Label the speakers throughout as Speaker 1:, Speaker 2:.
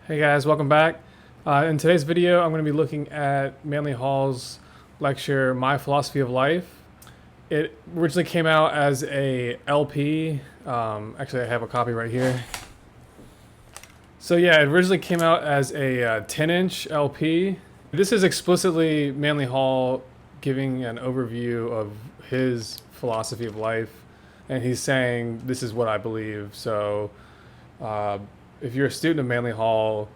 Speaker 1: Hey guys, welcome back. In today's video, I'm going to be looking at Manly Hall's lecture, My Philosophy of Life. It originally came out as a LP. Actually, I have a copy right here. So yeah, it originally came out as a 10-inch LP. This is explicitly Manly Hall giving an overview of his philosophy of life. And he's saying, this is what I believe. So if you're a student of Manly Hall,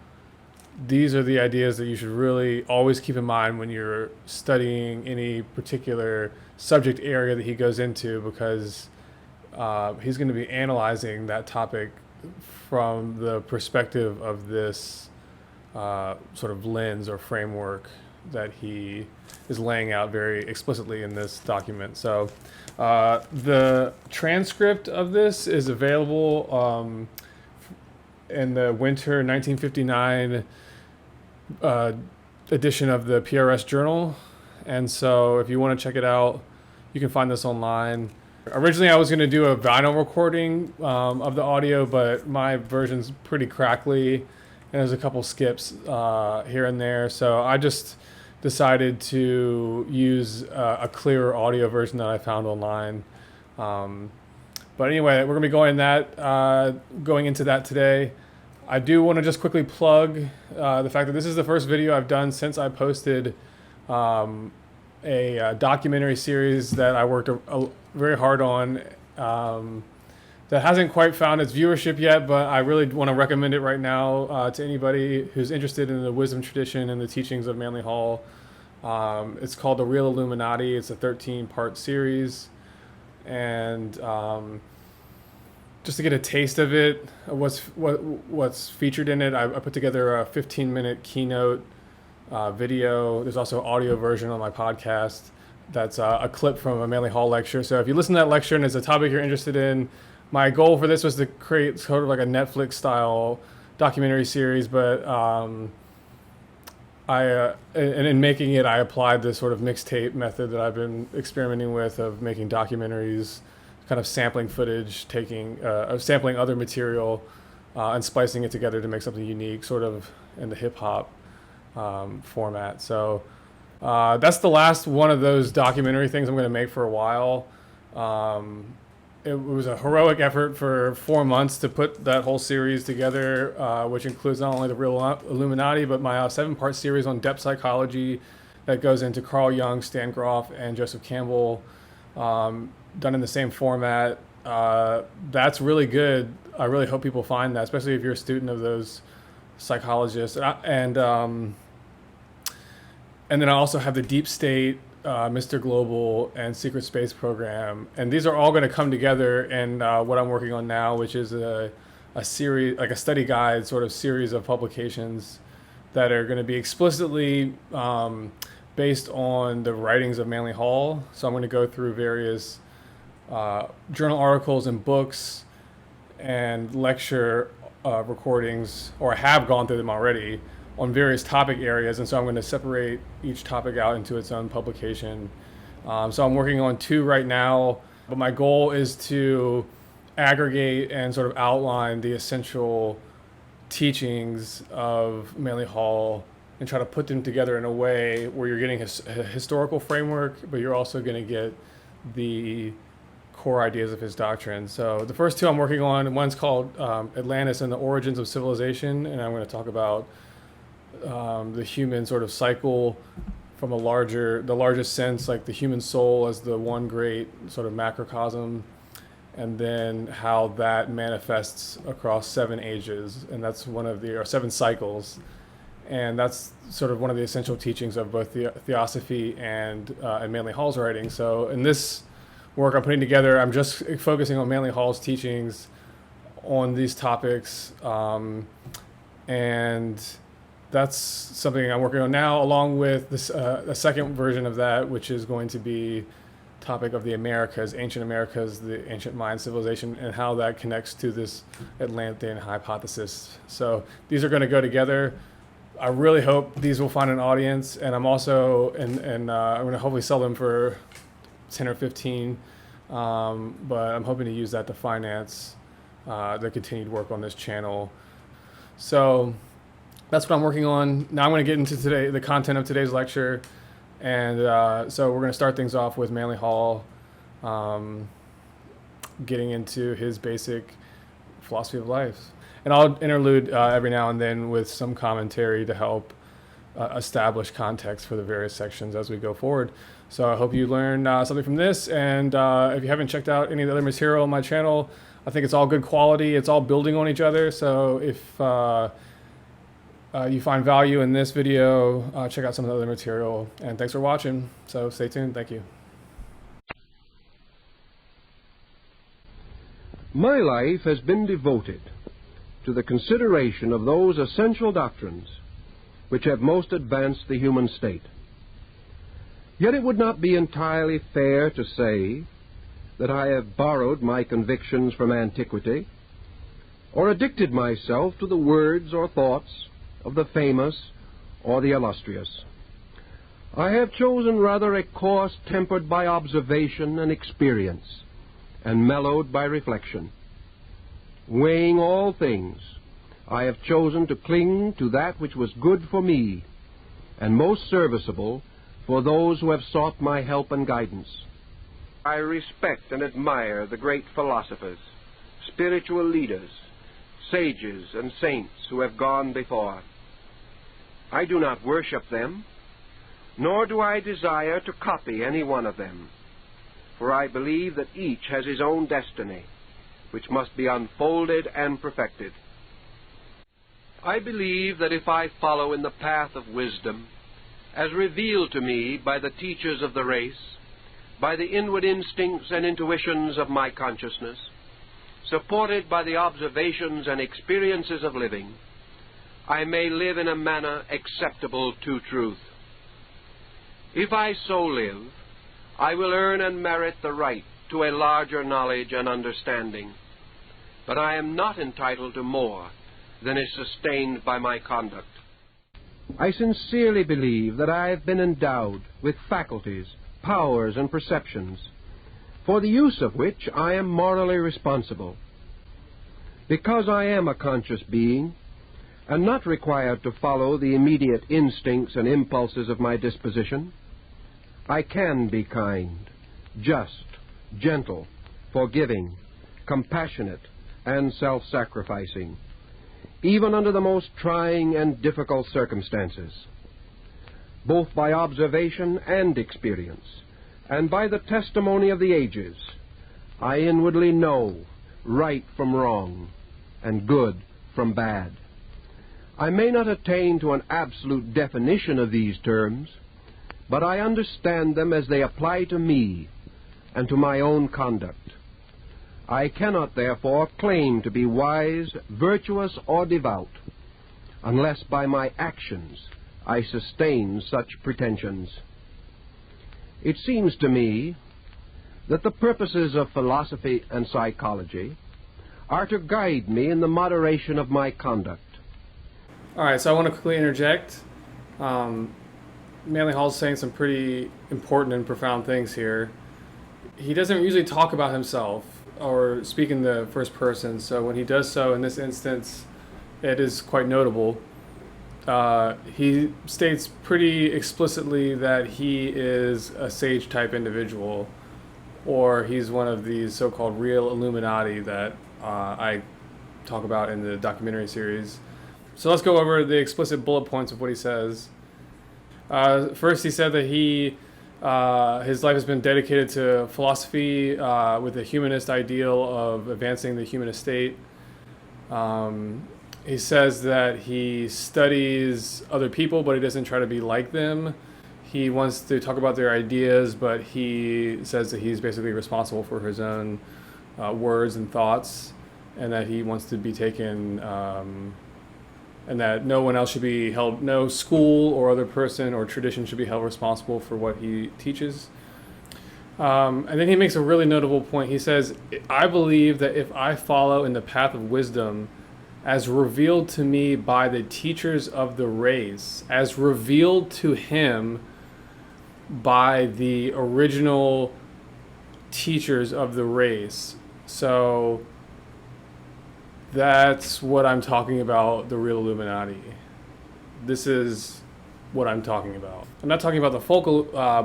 Speaker 1: these are the ideas that you should really always keep in mind when you're studying any particular subject area that he goes into, because he's going to be analyzing that topic from the perspective of this sort of lens or framework that he is laying out very explicitly in this document. So the transcript of this is available in the winter 1959 edition of the PRS Journal. And so if you want to check it out, you can find this online. Originally, I was going to do a vinyl recording of the audio, but my version's pretty crackly, and there's a couple skips here and there. So I just decided to use a clearer audio version that I found online. But anyway, we're going to be going into that today. I do want to just quickly plug the fact that this is the first video I've done since I posted a documentary series that I worked very hard on that hasn't quite found its viewership yet, but I really want to recommend it right now to anybody who's interested in the wisdom tradition and the teachings of Manly Hall. It's called The Real Illuminati. It's a 13-part series, and just to get a taste of it, what's featured in it, I put together a 15-minute keynote video. There's also an audio version on my podcast that's a clip from a Manly Hall lecture. So if you listen to that lecture and it's a topic you're interested in, my goal for this was to create sort of like a Netflix-style documentary series, but in making it, I applied this sort of mixtape method that I've been experimenting with of making documentaries, kind of sampling footage, sampling other material, and splicing it together to make something unique, sort of in the hip hop format. So that's the last one of those documentary things I'm going to make for a while. It was a heroic effort for 4 months to put that whole series together, which includes not only the Real Illuminati, but my 7-part series on depth psychology that goes into Carl Jung, Stan Grof, and Joseph Campbell, done in the same format. That's really good. I really hope people find that, especially if you're a student of those psychologists. And then I also have the Deep State, Mr. Global, and Secret Space program, and these are all going to come together in what I'm working on now, which is a series, like a study guide sort of series of publications that are going to be explicitly based on the writings of Manly Hall. So I'm going to go through various journal articles and books and lecture recordings, or I have gone through them already, on various topic areas. And so I'm going to separate each topic out into its own publication. So I'm working on 2 right now, but my goal is to aggregate and sort of outline the essential teachings of Manly Hall and try to put them together in a way where you're getting a historical framework, but you're also going to get the core ideas of his doctrine. So the first 2 I'm working on, one's called Atlantis and the Origins of Civilization, and I'm going to talk about the human sort of cycle from the largest sense, like the human soul as the one great sort of macrocosm, and then how that manifests across 7 ages, and that's or 7 cycles, and that's sort of one of the essential teachings of both the Theosophy and Manly Hall's writing. So in this work I'm putting together, I'm just focusing on Manly Hall's teachings on these topics, and that's something I'm working on now, along with this a second version of that, which is going to be topic of the Americas, ancient Americas, the ancient Mayan civilization, and how that connects to this Atlantean hypothesis. So these are going to go together. I really hope these will find an audience, and I'm also I'm going to hopefully sell them for 10 or 15, but I'm hoping to use that to finance the continued work on this channel. So that's what I'm working on. Now I'm going to get into the content of today's lecture. And so we're going to start things off with Manly Hall, getting into his basic philosophy of life. And I'll interlude every now and then with some commentary to help establish context for the various sections as we go forward. So I hope you learn something from this. And if you haven't checked out any of the other material on my channel, I think it's all good quality. It's all building on each other. So if you find value in this video, check out some of the other material. And thanks for watching. So stay tuned. Thank you.
Speaker 2: My life has been devoted to the consideration of those essential doctrines which have most advanced the human state. Yet it would not be entirely fair to say that I have borrowed my convictions from antiquity, or addicted myself to the words or thoughts of the famous or the illustrious. I have chosen rather a course tempered by observation and experience, and mellowed by reflection. Weighing all things, I have chosen to cling to that which was good for me, and most serviceable for those who have sought my help and guidance. I respect and admire the great philosophers, spiritual leaders, sages and saints who have gone before. I do not worship them, nor do I desire to copy any one of them, for I believe that each has his own destiny, which must be unfolded and perfected. I believe that if I follow in the path of wisdom, as revealed to me by the teachers of the race, by the inward instincts and intuitions of my consciousness, supported by the observations and experiences of living, I may live in a manner acceptable to truth. If I so live, I will earn and merit the right to a larger knowledge and understanding, but I am not entitled to more than is sustained by my conduct. I sincerely believe that I have been endowed with faculties, powers, and perceptions, for the use of which I am morally responsible. Because I am a conscious being, and not required to follow the immediate instincts and impulses of my disposition, I can be kind, just, gentle, forgiving, compassionate, and self-sacrificing, even under the most trying and difficult circumstances. Both by observation and experience, and by the testimony of the ages, I inwardly know right from wrong, and good from bad. I may not attain to an absolute definition of these terms, but I understand them as they apply to me and to my own conduct. I cannot, therefore, claim to be wise, virtuous, or devout, unless by my actions I sustain such pretensions. It seems to me that the purposes of philosophy and psychology are to guide me in the moderation of my conduct.
Speaker 1: All right, so I want to quickly interject. Manly Hall's saying some pretty important and profound things here. He doesn't usually talk about himself or speak in the first person, so when he does so in this instance, it is quite notable. He states pretty explicitly that he is a sage-type individual, or he's one of these so-called real Illuminati that I talk about in the documentary series. So let's go over the explicit bullet points of what he says. First, he said that his life has been dedicated to philosophy with a humanist ideal of advancing the human estate. He says that he studies other people, but he doesn't try to be like them. He wants to talk about their ideas, but he says that he's basically responsible for his own words and thoughts, and that he wants to be taken, and that no one else should be held, no school or other person or tradition should be held responsible for what he teaches. And then he makes a really notable point. He says, I believe that if I follow in the path of wisdom as revealed to me by the teachers of the race, as revealed to him by the original teachers of the race. So that's what I'm talking about, the real Illuminati. this is what I'm talking about. I'm not talking about the folk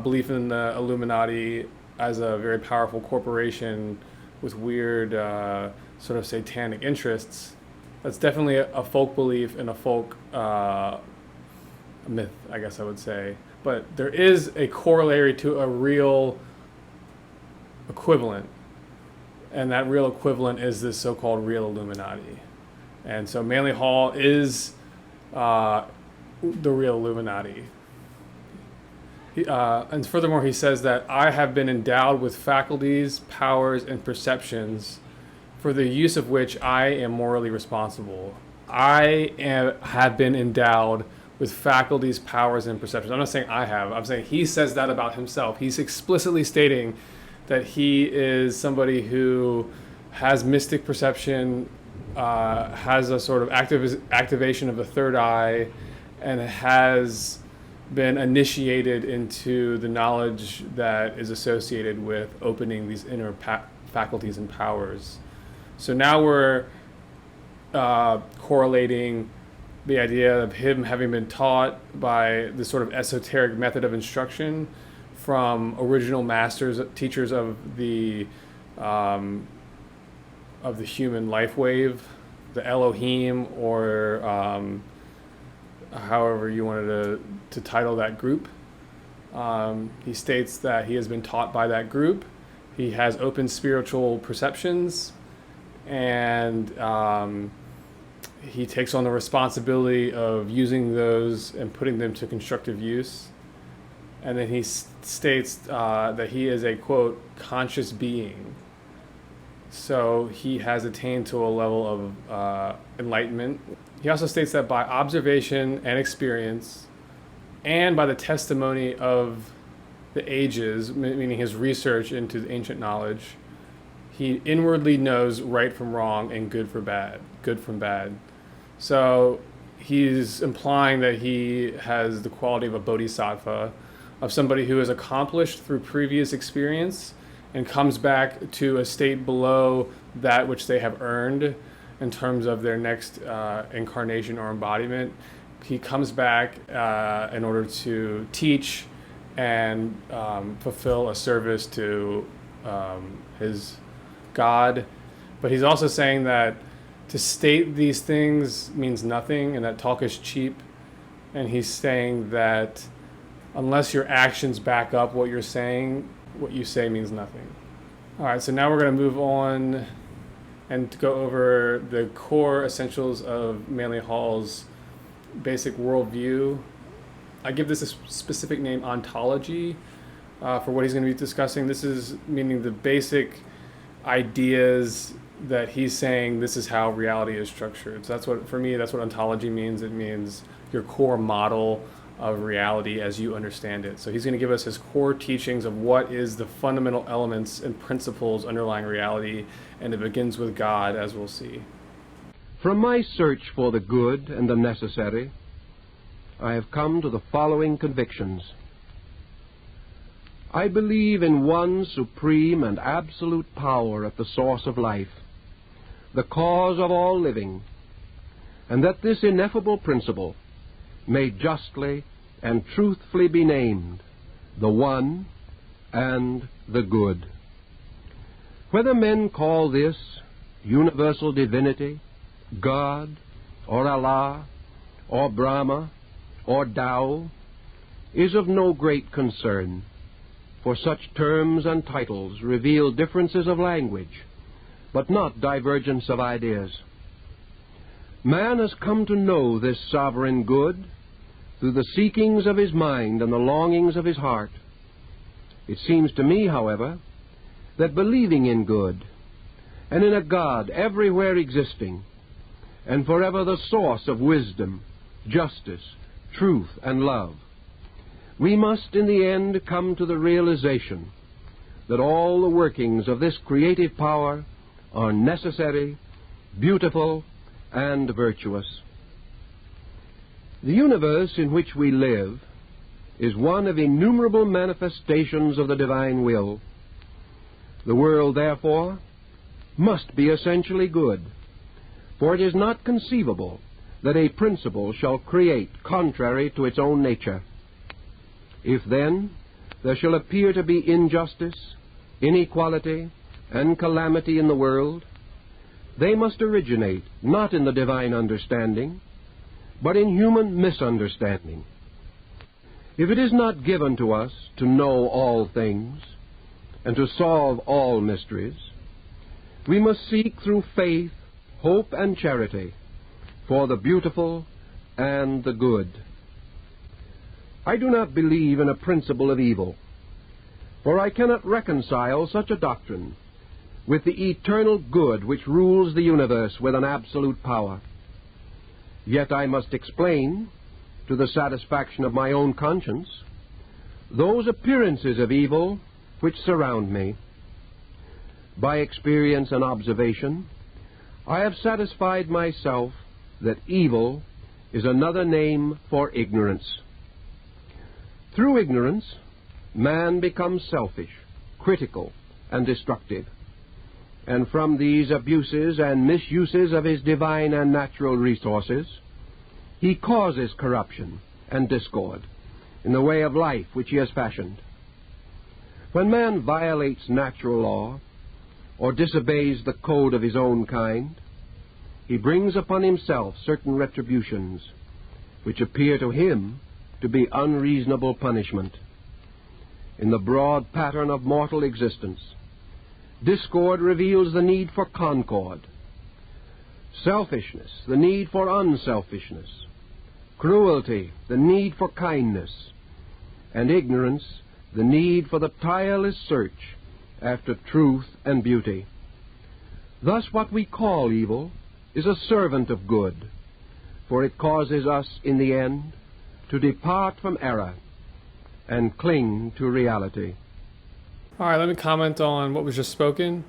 Speaker 1: belief in the Illuminati as a very powerful corporation with weird sort of satanic interests. That's definitely a folk belief and a folk myth, I guess I would say. But there is a corollary to a real equivalent, and that real equivalent is this so-called real Illuminati. And so Manly Hall is the real Illuminati. And furthermore, he says that I have been endowed with faculties, powers, and perceptions for the use of which I am morally responsible. Have been endowed with faculties, powers, and perceptions. I'm not saying I have. I'm saying he says that about himself. He's explicitly stating that he is somebody who has mystic perception, has a sort of activation of the third eye, and has been initiated into the knowledge that is associated with opening these inner faculties and powers. So now we're correlating the idea of him having been taught by this sort of esoteric method of instruction from original masters, teachers of the human life wave, the Elohim, or however you wanted to title that group. He states that he has been taught by that group. He has open spiritual perceptions, and he takes on the responsibility of using those and putting them to constructive use. And then he states that he is a, quote, conscious being. So he has attained to a level of enlightenment. He also states that by observation and experience, and by the testimony of the ages, meaning his research into the ancient knowledge, he inwardly knows right from wrong and good from bad. So he's implying that he has the quality of a bodhisattva, of somebody who is accomplished through previous experience and comes back to a state below that which they have earned in terms of their next incarnation or embodiment. He comes back in order to teach and fulfill a service to his God. But he's also saying that to state these things means nothing and that talk is cheap. And he's saying that unless your actions back up what you're saying, what you say means nothing. All right, so now we're going to move on and go over the core essentials of Manly Hall's basic worldview. I give this a specific name, Ontology, for what he's going to be discussing. This is meaning the basic ideas that he's saying this is how reality is structured. So that's what, for me, that's what ontology means. It means your core model of reality as you understand it. So he's going to give us his core teachings of what is the fundamental elements and principles underlying reality, and it begins with God, as we'll see.
Speaker 2: From my search for the good and the necessary, I have come to the following convictions. I believe in one supreme and absolute power at the source of life, the cause of all living, and that this ineffable principle may justly and truthfully be named the One and the Good. Whether men call this universal divinity, God, or Allah, or Brahma, or Tao, is of no great concern, for such terms and titles reveal differences of language, but not divergence of ideas. Man has come to know this sovereign good through the seekings of his mind and the longings of his heart. It seems to me, however, that believing in good, and in a God everywhere existing, and forever the source of wisdom, justice, truth, and love, we must in the end come to the realization that all the workings of this creative power are necessary, beautiful, and virtuous. The universe in which we live is one of innumerable manifestations of the divine will. The world, therefore, must be essentially good, for it is not conceivable that a principle shall create contrary to its own nature. If then there shall appear to be injustice, inequality, and calamity in the world, they must originate not in the divine understanding, but in human misunderstanding. If it is not given to us to know all things and to solve all mysteries, we must seek through faith, hope, and charity for the beautiful and the good. I do not believe in a principle of evil, for I cannot reconcile such a doctrine with the eternal good which rules the universe with an absolute power. Yet I must explain, to the satisfaction of my own conscience, those appearances of evil which surround me. By experience and observation, I have satisfied myself that evil is another name for ignorance. Through ignorance, man becomes selfish, critical, and destructive. And from these abuses and misuses of his divine and natural resources, he causes corruption and discord in the way of life which he has fashioned. When man violates natural law or disobeys the code of his own kind, he brings upon himself certain retributions which appear to him to be unreasonable punishment. In the broad pattern of mortal existence, discord reveals the need for concord, selfishness, the need for unselfishness, cruelty, the need for kindness, and ignorance, the need for the tireless search after truth and beauty. Thus what we call evil is a servant of good, for it causes us in the end to depart from error and cling to reality.
Speaker 1: All right, let me comment on what was just spoken.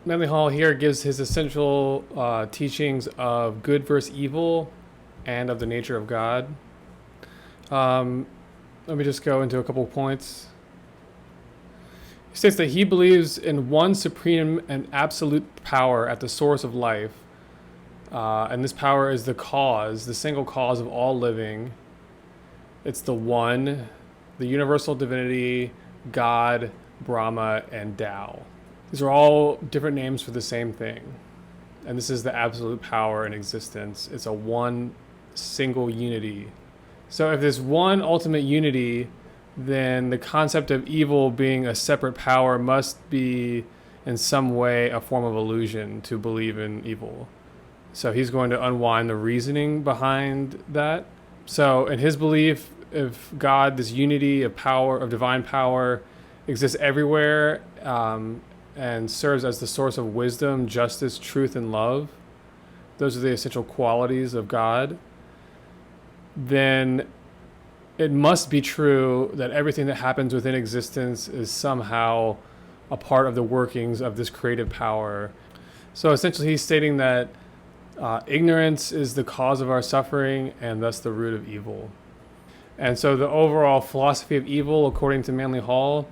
Speaker 1: Manly Hall here gives his essential teachings of good versus evil and of the nature of God. Let me just go into a couple points. He states that he believes in one supreme and absolute power at the source of life. And this power is the cause, the single cause of all living. It's the one, the universal divinity, God, Brahma, and Tao. These are all different names for the same thing. And this is the absolute power in existence. It's a one single unity. So if there's one ultimate unity, then the concept of evil being a separate power must be in some way a form of illusion to believe in evil. So he's going to unwind the reasoning behind that. So in his belief, if God, this unity of power, of divine power, exists everywhere and serves as the source of wisdom, justice, truth, and love, those are the essential qualities of God, then it must be true that everything that happens within existence is somehow a part of the workings of this creative power. So essentially he's stating that ignorance is the cause of our suffering and thus the root of evil. And so the overall philosophy of evil, according to Manly Hall,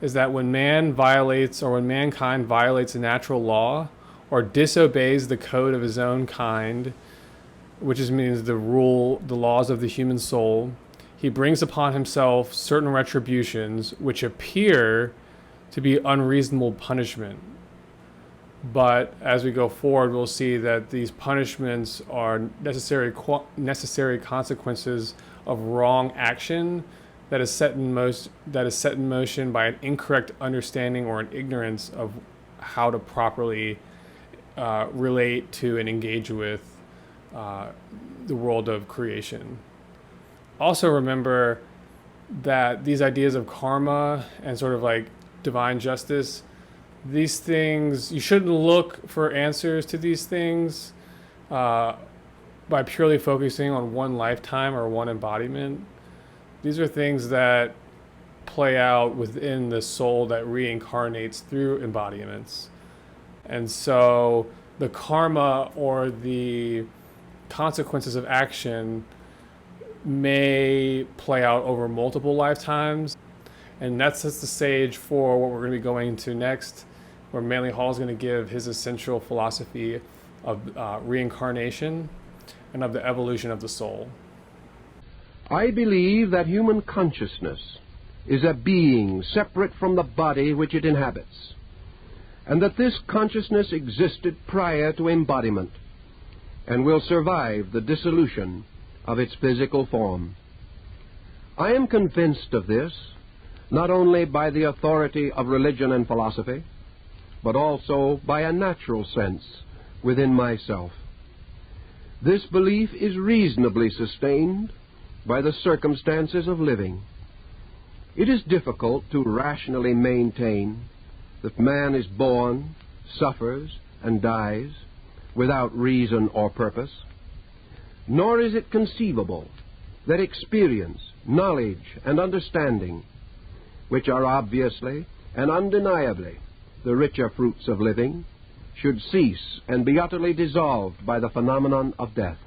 Speaker 1: is that when man violates, or when mankind violates a natural law or disobeys the code of his own kind, which means the laws of the human soul, he brings upon himself certain retributions which appear to be unreasonable punishment. But as we go forward, we'll see that these punishments are necessary consequences of wrong action that is set in motion by an incorrect understanding or an ignorance of how to properly relate to and engage with the world of creation. Also remember that these ideas of karma and sort of like divine justice, these things, you shouldn't look for answers to these things by purely focusing on one lifetime or one embodiment. These are things that play out within the soul that reincarnates through embodiments. And so the karma or the consequences of action may play out over multiple lifetimes. And that sets the stage for what we're going to be going into next, where Manly Hall is going to give his essential philosophy of reincarnation. and of the evolution of the soul.
Speaker 2: I believe that human consciousness is a being separate from the body which it inhabits, and that this consciousness existed prior to embodiment and will survive the dissolution of its physical form. I am convinced of this not only by the authority of religion and philosophy, but also by a natural sense within myself. This belief is reasonably sustained by the circumstances of living. It is difficult to rationally maintain that man is born, suffers, and dies without reason or purpose, nor is it conceivable that experience, knowledge, and understanding, which are obviously and undeniably the richer fruits of living, should cease and be utterly dissolved by the phenomenon of death.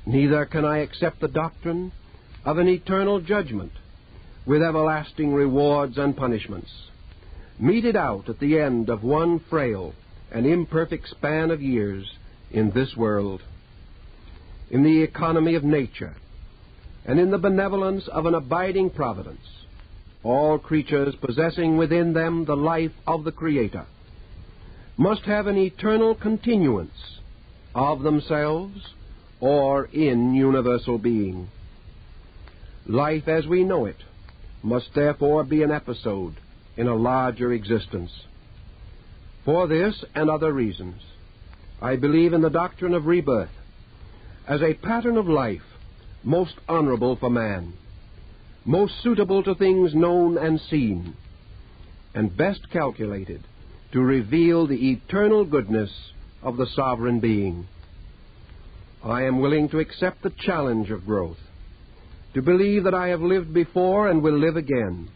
Speaker 2: Neither can I accept the doctrine of an eternal judgment with everlasting rewards and punishments, meted out at the end of one frail and imperfect span of years in this world. In the economy of nature, and in the benevolence of an abiding providence, all creatures possessing within them the life of the Creator must have an eternal continuance of themselves or in universal being. Life as we know it must therefore be an episode in a larger existence. For this and other reasons, I believe in the doctrine of rebirth as a pattern of life most honorable for man, most suitable to things known and seen, and best calculated to reveal the eternal goodness of the sovereign being. I am willing to accept the challenge of growth, to believe that I have lived before and will live again.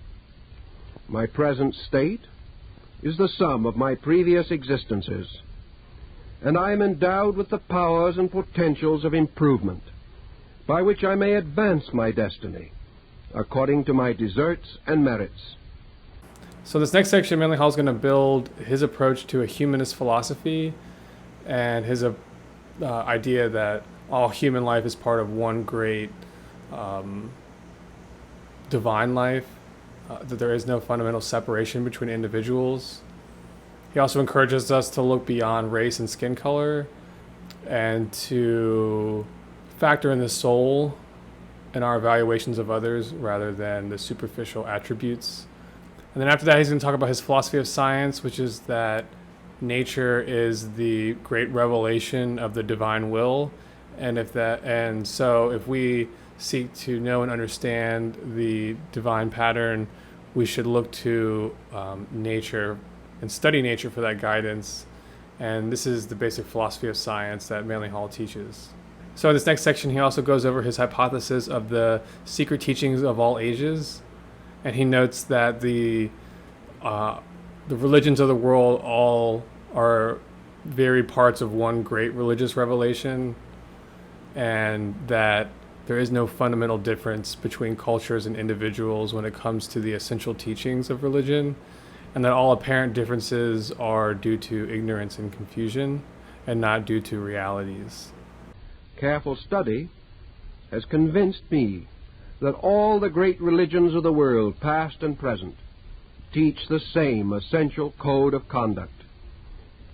Speaker 2: My present state is the sum of my previous existences, and I am endowed with the powers and potentials of improvement by which I may advance my destiny according to my deserts and merits.
Speaker 1: So this next section, Manlyphall is going to build his approach to a humanist philosophy and his idea that all human life is part of one great divine life, that there is no fundamental separation between individuals. He also encourages us to look beyond race and skin color and to factor in the soul in our evaluations of others rather than the superficial attributes. And then after that, he's going to talk about his philosophy of science, which is that nature is the great revelation of the divine will. And so if we seek to know and understand the divine pattern, we should look to nature and study nature for that guidance. And this is the basic philosophy of science that Manlyphall teaches. So in this next section, he also goes over his hypothesis of the secret teachings of all ages. And he notes that the religions of the world all are varied parts of one great religious revelation, and that there is no fundamental difference between cultures and individuals when it comes to the essential teachings of religion, and that all apparent differences are due to ignorance and confusion and not due to realities.
Speaker 2: Careful study has convinced me that all the great religions of the world, past and present, teach the same essential code of conduct.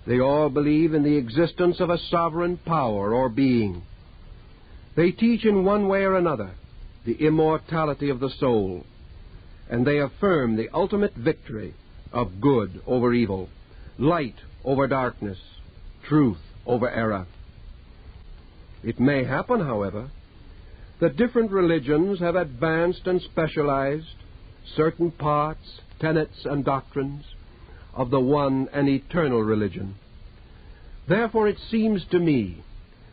Speaker 2: They all believe in the existence of a sovereign power or being. They teach in one way or another the immortality of the soul, and they affirm the ultimate victory of good over evil, light over darkness, truth over error. It may happen, however, that different religions have advanced and specialized certain parts, tenets, and doctrines of the one and eternal religion. Therefore, it seems to me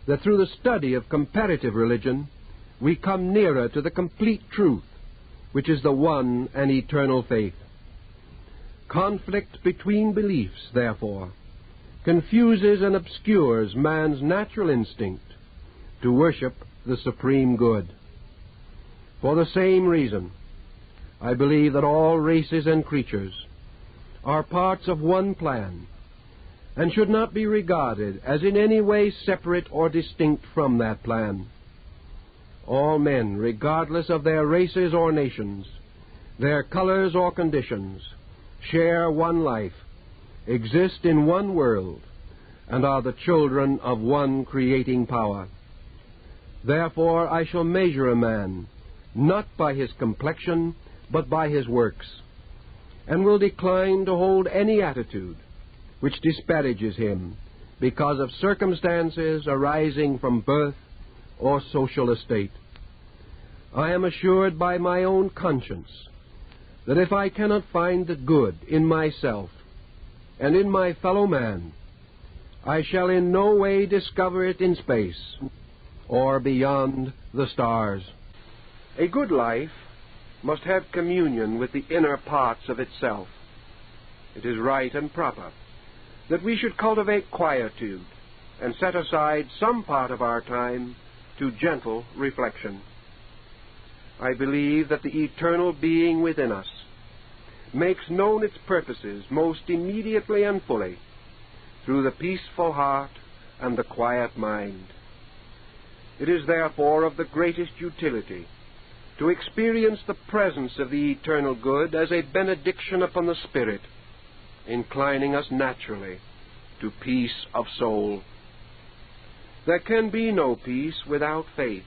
Speaker 2: that through the study of comparative religion, we come nearer to the complete truth, which is the one and eternal faith. Conflict between beliefs, therefore, confuses and obscures man's natural instinct to worship the supreme good. For the same reason, I believe that all races and creatures are parts of one plan, and should not be regarded as in any way separate or distinct from that plan. All men, regardless of their races or nations, their colors or conditions, share one life, exist in one world, and are the children of one creating power. Therefore I shall measure a man, not by his complexion, but by his works, and will decline to hold any attitude which disparages him because of circumstances arising from birth or social estate. I am assured by my own conscience that if I cannot find the good in myself and in my fellow man, I shall in no way discover it in space or beyond the stars. A good life must have communion with the inner parts of itself. It is right and proper that we should cultivate quietude and set aside some part of our time to gentle reflection. I believe that the eternal being within us makes known its purposes most immediately and fully through the peaceful heart and the quiet mind. It is therefore of the greatest utility to experience the presence of the eternal good as a benediction upon the spirit, inclining us naturally to peace of soul. There can be no peace without faith,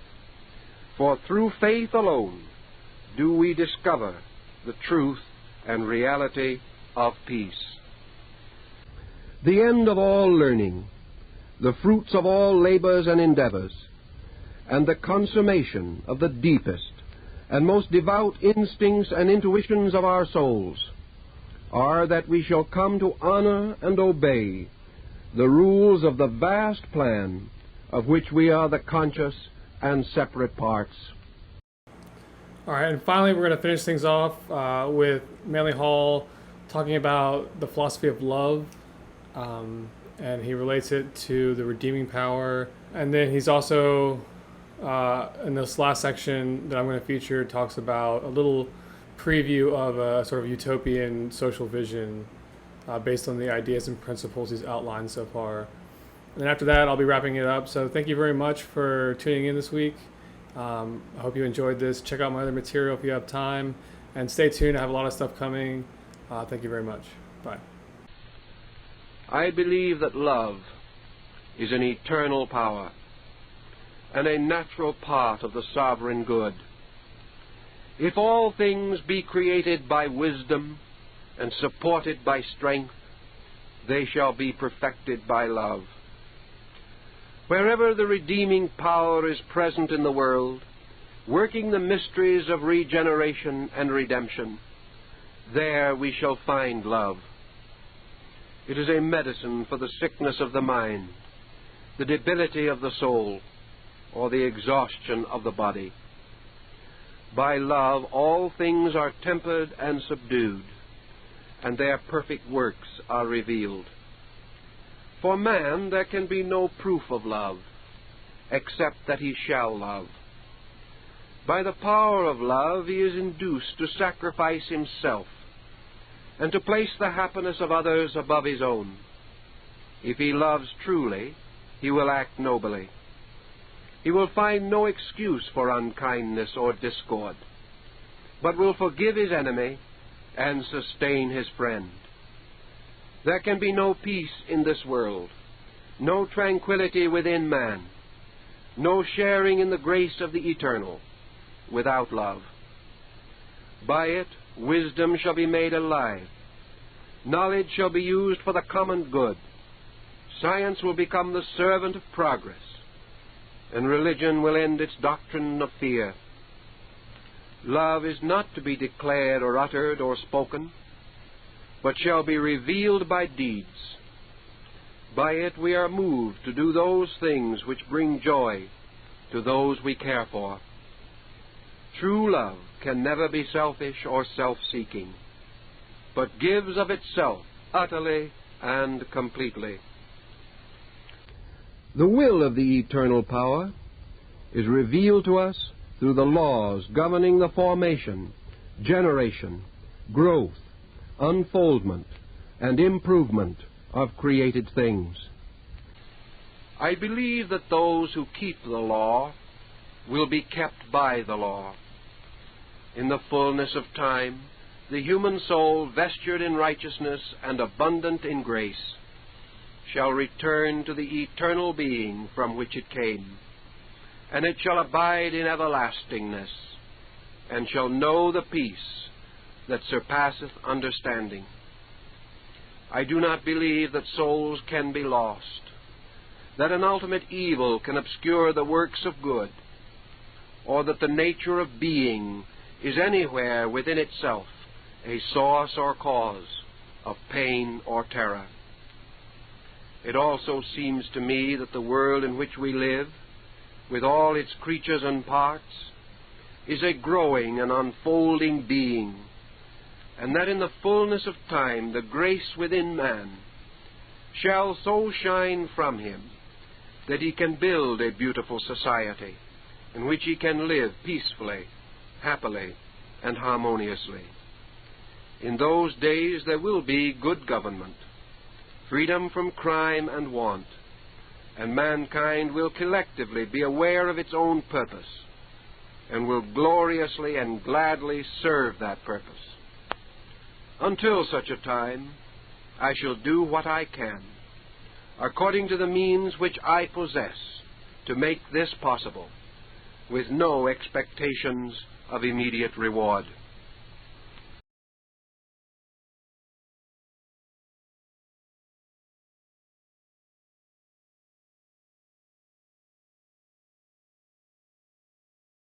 Speaker 2: for through faith alone do we discover the truth and reality of peace. The end of all learning, the fruits of all labors and endeavors, and the consummation of the deepest and most devout instincts and intuitions of our souls are that we shall come to honor and obey the rules of the vast plan of which we are the conscious and separate parts.
Speaker 1: All right, and finally we're going to finish things off with Manly Hall talking about the philosophy of love, and he relates it to the redeeming power. And then he's also, in this last section that I'm going to feature, talks about a little preview of a sort of utopian social vision based on the ideas and principles he's outlined so far. And then after that, I'll be wrapping it up. So thank you very much for tuning in this week. I hope you enjoyed this. Check out my other material if you have time. And stay tuned. I have a lot of stuff coming. Thank you very much. Bye.
Speaker 2: I believe that love is an eternal power and a natural part of the sovereign good. If all things be created by wisdom and supported by strength, they shall be perfected by love. Wherever the redeeming power is present in the world, working the mysteries of regeneration and redemption, there we shall find love. It is a medicine for the sickness of the mind, the debility of the soul, or the exhaustion of the body. By love all things are tempered and subdued, and their perfect works are revealed. For man there can be no proof of love, except that he shall love. By the power of love he is induced to sacrifice himself, and to place the happiness of others above his own. If he loves truly, he will act nobly. He will find no excuse for unkindness or discord, but will forgive his enemy and sustain his friend. There can be no peace in this world, no tranquility within man, no sharing in the grace of the eternal, without love. By it, wisdom shall be made alive. Knowledge shall be used for the common good. Science will become the servant of progress, and religion will end its doctrine of fear. Love is not to be declared or uttered or spoken, but shall be revealed by deeds. By it we are moved to do those things which bring joy to those we care for. True love can never be selfish or self-seeking, but gives of itself utterly and completely. The will of the eternal power is revealed to us through the laws governing the formation, generation, growth, unfoldment, and improvement of created things. I believe that those who keep the law will be kept by the law. In the fullness of time, the human soul, vestured in righteousness and abundant in grace, shall return to the eternal being from which it came, and it shall abide in everlastingness, and shall know the peace that surpasseth understanding. I do not believe that souls can be lost, that an ultimate evil can obscure the works of good, or that the nature of being is anywhere within itself a source or cause of pain or terror. It also seems to me that the world in which we live, with all its creatures and parts, is a growing and unfolding being, and that in the fullness of time the grace within man shall so shine from him that he can build a beautiful society in which he can live peacefully, happily, and harmoniously. In those days there will be good government, freedom from crime and want, and mankind will collectively be aware of its own purpose and will gloriously and gladly serve that purpose. Until such a time, I shall do what I can, according to the means which I possess, to make this possible, with no expectations of immediate reward.